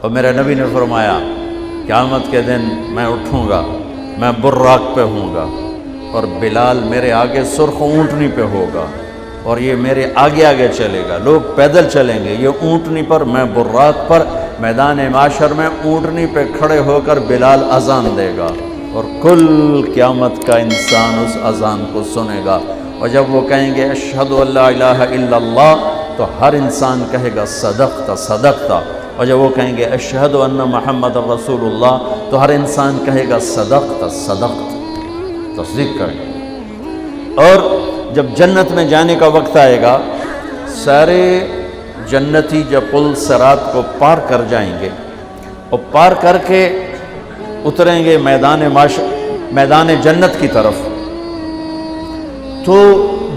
اور میرے نبی نے فرمایا قیامت کے دن میں اٹھوں گا، میں براق پہ ہوں گا، اور بلال میرے آگے سرخ اونٹنی پہ ہوگا، اور یہ میرے آگے آگے چلے گا، لوگ پیدل چلیں گے، یہ اونٹنی پر، میں براق پر، میدان معاشر میں اونٹنی پہ کھڑے ہو کر بلال اذان دے گا، اور کل قیامت کا انسان اس اذان کو سنے گا، اور جب وہ کہیں گے اشہد ان لا الہ الا اللہ تو ہر انسان کہے گا صدقت صدقت، اور جب وہ کہیں گے اشہد ان محمد رسول اللہ تو ہر انسان کہے گا صدقت صدقت، تصدیق کریں۔ اور جب جنت میں جانے کا وقت آئے گا، سارے جنتی جب پل صراط کو پار کر جائیں گے اور پار کر کے اتریں گے میدان جنت کی طرف، تو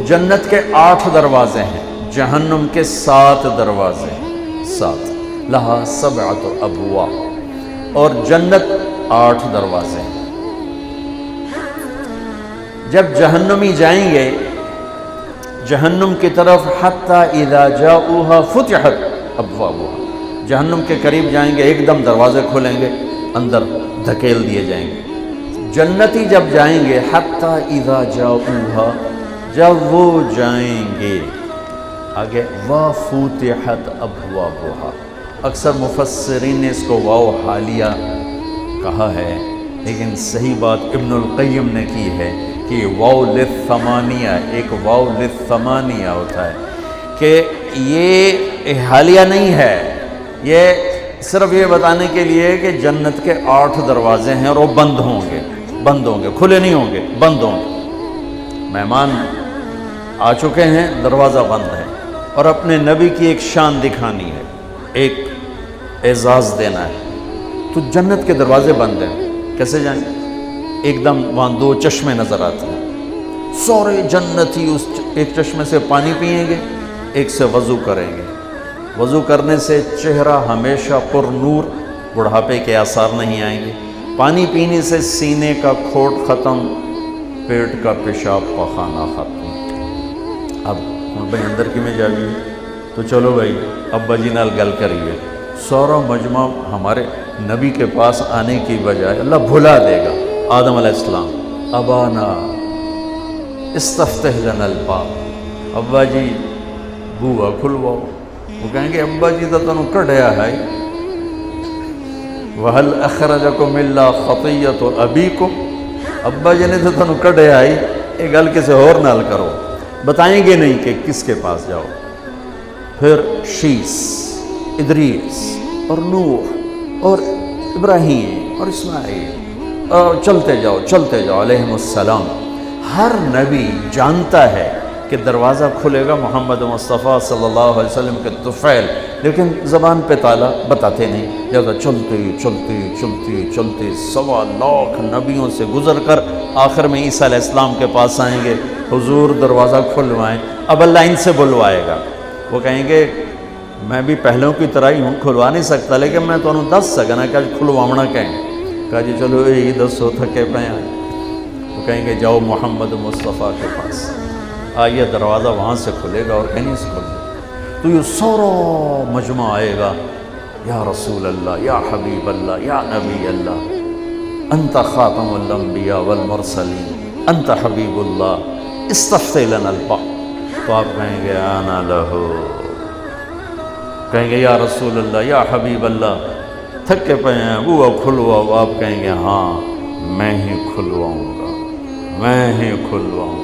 جنت کے 8 دروازے ہیں، جہنم کے 7 دروازے ہیں، 7 لہا 7 ابواب، اور جنت 8 دروازے ہیں۔ جب جہنمی جائیں گے جہنم کی طرف، حتی اذا جاؤوها فتحت ابوابها، جہنم کے قریب جائیں گے، ایک دم دروازے کھولیں گے، اندر دھکیل دیے جائیں گے۔ جنتی جب جائیں گے، حتی اذا جاؤوها، جب وہ جائیں گے آگے، وفتحت ابوابها، اکثر مفسرین نے اس کو واو حالیہ کہا ہے، لیکن صحیح بات ابن القیم نے کی ہے کہ واو للثمانیہ، ایک واو للثمانیہ ہوتا ہے، کہ یہ حالیہ نہیں ہے، یہ صرف یہ بتانے کے لیے کہ جنت کے 8 دروازے ہیں اور وہ بند ہوں گے، کھلے نہیں ہوں گے، بند ہوں گے۔ مہمان آ چکے ہیں، دروازہ بند ہے، اور اپنے نبی کی ایک شان دکھانی ہے، ایک اعزاز دینا ہے، تو جنت کے دروازے بند ہیں، کیسے جائیں؟ ایک دم وہاں 2 چشمے نظر آتے ہیں، سارے جنتی اس ایک چشمے سے پانی پئیں گے، ایک سے وضو کریں گے، وضو کرنے سے چہرہ ہمیشہ پر نور، بڑھاپے کے آثار نہیں آئیں گے، پانی پینے سے سینے کا کھوٹ ختم، پیٹ کا پیشاب پخانہ ختم۔ اب بھائی اندر کی میں جائیے تو چلو بھائی ابا جی نال گل کریے، سارا مجمع ہمارے نبی کے پاس آنے کی بجائے اللہ بھلا دے گا۔ آدم علیہ السلام، ابانا استفتح لنا الباب، ابا جی بوا کھلواؤ، وہ کہیں گے ابا جی تو تنوں کڈیا ہے، وَهَلْ أَخْرَجَكُمْ إِلَّا خَطِيَّةُ أَبِيكُمْ، ابا جی نے تو تنوں کڈیا ہے، یہ گل کسے اور نال کرو، بتائیں گے نہیں کہ کس کے پاس جاؤ۔ پھر شیس، ادریس اور نوح اور ابراہیم اور اسماعیل، اور چلتے جاؤ علیہم السلام۔ ہر نبی جانتا ہے کہ دروازہ کھلے گا محمد مصطفیٰ صلی اللہ علیہ وسلم کے طفیل، لیکن زبان پہ تالا بتاتے نہیں، جب چلتے 1.25 لاکھ نبیوں سے گزر کر آخر میں عیسیٰ علیہ السلام کے پاس آئیں گے، حضور دروازہ کھلوائیں۔ اب اللہ ان سے بلوائے گا، وہ کہیں گے میں بھی پہلوں کی طرح ہی ہوں، کھلوا نہیں سکتا، لیکن میں تو انہوں دس سکنا کہ کھلواونا کہیں، کہا جی چلو یہی دسو، تھکے پہ آئیں۔ وہ کہیں گے جاؤ محمد مصطفیٰ کے پاس، آئیے دروازہ وہاں سے کھلے گا اور کہیں سے کھلے گا، تو یہ سارا مجمع آئے گا، یا رسول اللہ، یا حبیب اللہ، یا نبی اللہ، انت خاتم الانبیاء والمرسلین، انت حبیب اللہ، استفتح لنا الباب، تو آپ کہیں گے انا لہو، کہیں گے یا رسول اللہ، یا حبیب اللہ، تھکے پہ ہیں وہ کھلواؤ، آپ کہیں گے ہاں میں ہی کھلواؤں گا، میں ہی کھلواؤں گا۔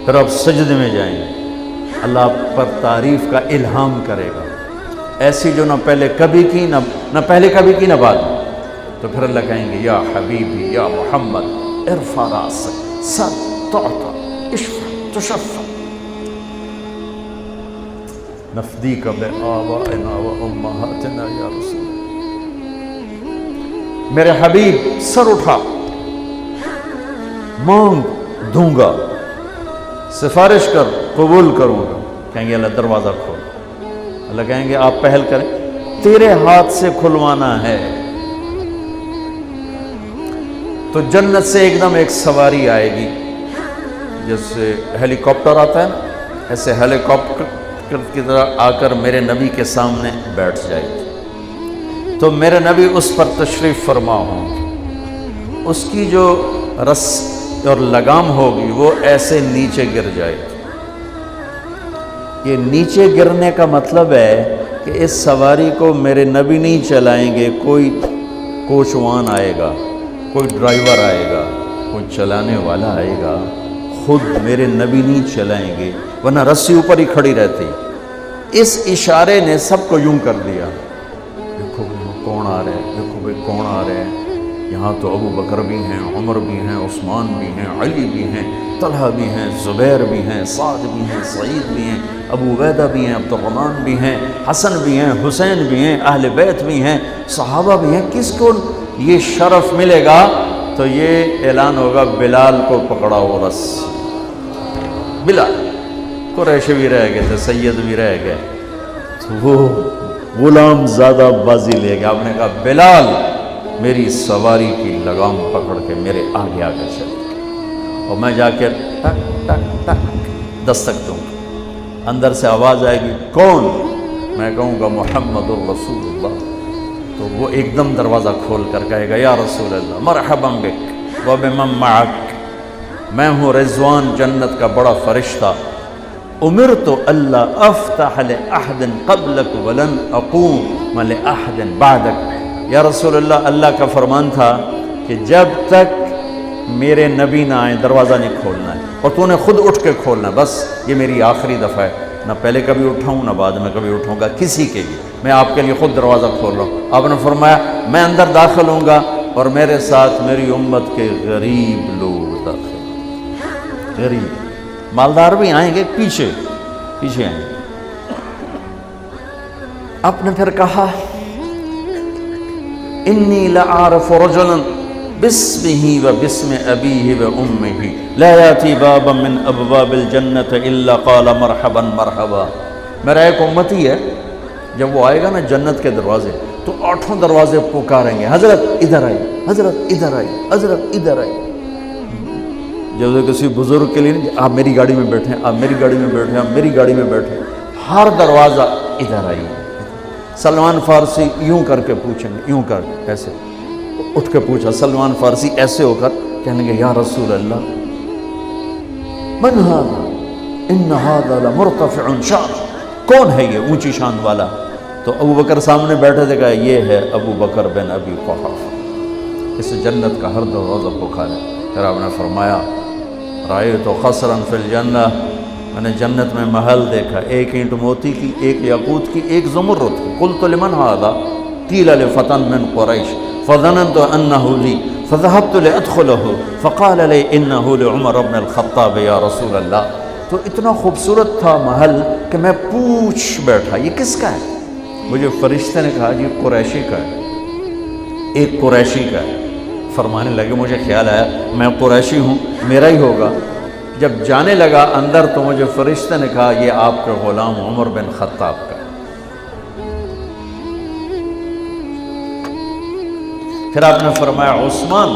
پھر آپ سجدے میں جائیں گے، اللہ آپ پر تعریف کا الہام کرے گا، ایسی جو نہ پہلے کبھی کی، نہ پہلے کبھی کی، نہ بعد میں۔ تو پھر اللہ کہیں گے یا حبیبی یا محمد ارفع راسک سل تعطى اشفع تشفع نفدیک بآبائنا وامہاتنا یا رسول اللہ، میرے حبیب سر اٹھا، مانگ دوں گا، سفارش کر قبول کروں گا۔ کہیں گے اللہ دروازہ کھول، اللہ کہیں گے آپ پہل کریں، تیرے ہاتھ سے کھلوانا ہے۔ تو جنت سے ایک دم ایک سواری آئے گی، جیسے ہیلی کاپٹر آتا ہے نا، ایسے ہیلی کاپٹر کی طرح آ کر میرے نبی کے سامنے بیٹھ جائے گی۔ تو میرے نبی اس پر تشریف فرما ہوں گے، اس کی جو رس اور لگام ہوگی وہ ایسے نیچے گر جائے گی۔ یہ نیچے گرنے کا مطلب ہے کہ اس سواری کو میرے نبی نہیں چلائیں گے، کوئی کوچوان آئے گا، کوئی ڈرائیور آئے گا، کوئی چلانے والا آئے گا، خود میرے نبی نہیں چلائیں گے، ورنہ رسی اوپر ہی کھڑی رہتی۔ اس اشارے نے سب کو یوں کر دیا، دیکھو کون آ رہے ہیں، دیکھو بھائی کون آ رہے ہیں، یہاں تو ابو بکر بھی ہیں، عمر بھی ہیں، عثمان بھی ہیں، علی بھی ہیں، طلحہ بھی ہیں، زبیر بھی ہیں، سعد بھی ہیں، سعید بھی ہیں، ابو عبیدہ بھی ہیں، عبد الرحمن بھی ہیں، حسن بھی ہیں، حسین بھی ہیں، اہل بیت بھی ہیں، صحابہ بھی ہیں۔ کس کو یہ شرف ملے گا؟ تو یہ اعلان ہوگا بلال کو پکڑا ہو رس۔ بلال، قریشی بھی رہ گئے تھے، سید بھی رہ گئے، تو وہ غلام زیادہ بازی لے گیا، آپ نے کہا بلال میری سواری کی لگام پکڑ کے میرے آگے آگے چلے، اور میں جا کے ٹک ٹک ٹک دستک دوں گا، اندر سے آواز آئے گی کون؟ میں کہوں گا محمد الرسول اللہ، تو وہ ایک دم دروازہ کھول کر کہے گا یا رسول اللہ مرحبا بک وبمن معک، میں ہوں رضوان جنت کا بڑا فرشتہ، امرت اللہ افتح لأحد قبلک ولن اقوم لأحد بعدک۔ یا رسول اللہ کا فرمان تھا کہ جب تک میرے نبی نہ آئیں دروازہ نہیں کھولنا ہے، اور تو نے خود اٹھ کے کھولنا ہے، بس یہ میری آخری دفعہ ہے، نہ پہلے کبھی اٹھاؤں نہ بعد میں کبھی اٹھوں گا کسی کے لیے، میں آپ کے لیے خود دروازہ کھول رہا ہوں۔ آپ نے فرمایا میں اندر داخل ہوں گا اور میرے ساتھ میری امت کے غریب لوگ داخل، غریب، مالدار بھی آئیں گے، پیچھے پیچھے آئیں گے۔ آپ نے پھر کہا انی لأعرف رجلا باسمه وباسم ابیہ وامہ لا یاتی بابا من ابواب الجنت الا قال مرحبا مرحبا۔ میرا ایک امتی ہے، جب وہ آئے گا نا جنت کے دروازے تو 8 دروازے پکاریں گے حضرت ادھر آئی، حضرت ادھر آئی، حضرت ادھر آئی۔ جب کسی بزرگ کے لیے آپ میری گاڑی میں بیٹھیں، آپ میری گاڑی میں بیٹھیں، آپ میری گاڑی میں بیٹھیں، ہر دروازہ ادھر آئی۔ سلمان فارسی یوں کر کے پوچھیں گے، یوں کر ایسے اٹھ کے پوچھا، سلمان فارسی ایسے ہو کر کہنے گے یا رسول اللہ من هذا ان هذا لمرتفع شان، کون ہے یہ اونچی شان والا؟ تو ابو بکر سامنے بیٹھے تھے، کہا یہ ہے ابو بکر بن ابی قحافہ، اس جنت کا ہر دروازہ پکارے۔ پھر آپ نے فرمایا رأیت قصرا فی الجنہ، میں نے جنت میں محل دیکھا، ایک اینٹ موتی کی، ایک یاقوت کی، ایک زمرد کی۔ قلت لمن هذا قیل لفتى من قریش فظننت انه لی فذهبت لادخله فقال لي انه لعمر بن الخطاب یا رسول اللہ۔ تو اتنا خوبصورت تھا محل کہ میں پوچھ بیٹھا یہ کس کا ہے؟ مجھے فرشتے نے کہا یہ قریشی کا ہے، ایک قریشی کا ہے۔ فرمانے لگے مجھے خیال آیا میں قریشی ہوں، میرا ہی ہوگا۔ جب جانے لگا اندر تو مجھے فرشتے نے کہا یہ آپ کے غلام عمر بن خطاب کا ہے۔ پھر آپ نے فرمایا عثمان،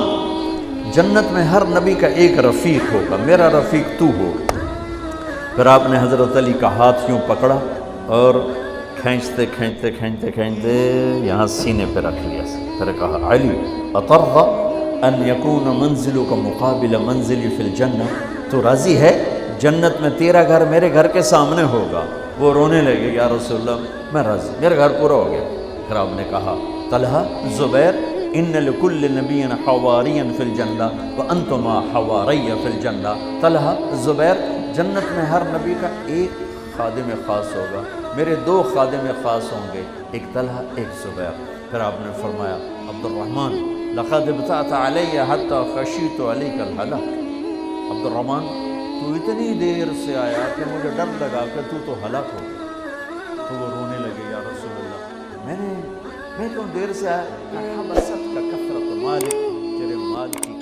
جنت میں ہر نبی کا ایک رفیق ہوگا، میرا رفیق تو ہوگا۔ پھر آپ نے حضرت علی کا ہاتھ یوں پکڑا اور کھینچتے کھینچتے کھینچتے کھینچتے یہاں سینے پہ رکھ لیا، پھر کہا علی اترضى ان یکون منزلک مقابل منزلی فی الجنہ، تو راضی ہے جنت میں تیرا گھر میرے گھر کے سامنے ہوگا؟ وہ رونے لگے یا رسول اللہ میں راضی، میرا گھر پورا ہو گیا۔ پھر آپ نے کہا طلحہ زبیر ان لکل نبی حواریا فی الجنہ وانتما حواری فی الجنہ، طلحہ زبیر جنت میں ہر نبی کا ایک خادم خاص ہوگا، میرے 2 خادم خاص ہوں گے، ایک طلحہ ایک زبیر۔ پھر آپ نے فرمایا عبد الرحمن لقد ابتعت علی حتی خشیت علیک الہلاک، عبد الرحمن تو اتنی دیر سے آیا کہ مجھے ڈر لگا کہ تو ہلاک ہو گیا۔ تو وہ رونے لگے یا رسول اللہ میں کیوں دیر سے آیا؟ کہ حبست کا کثرت مالک، تیرے مال کی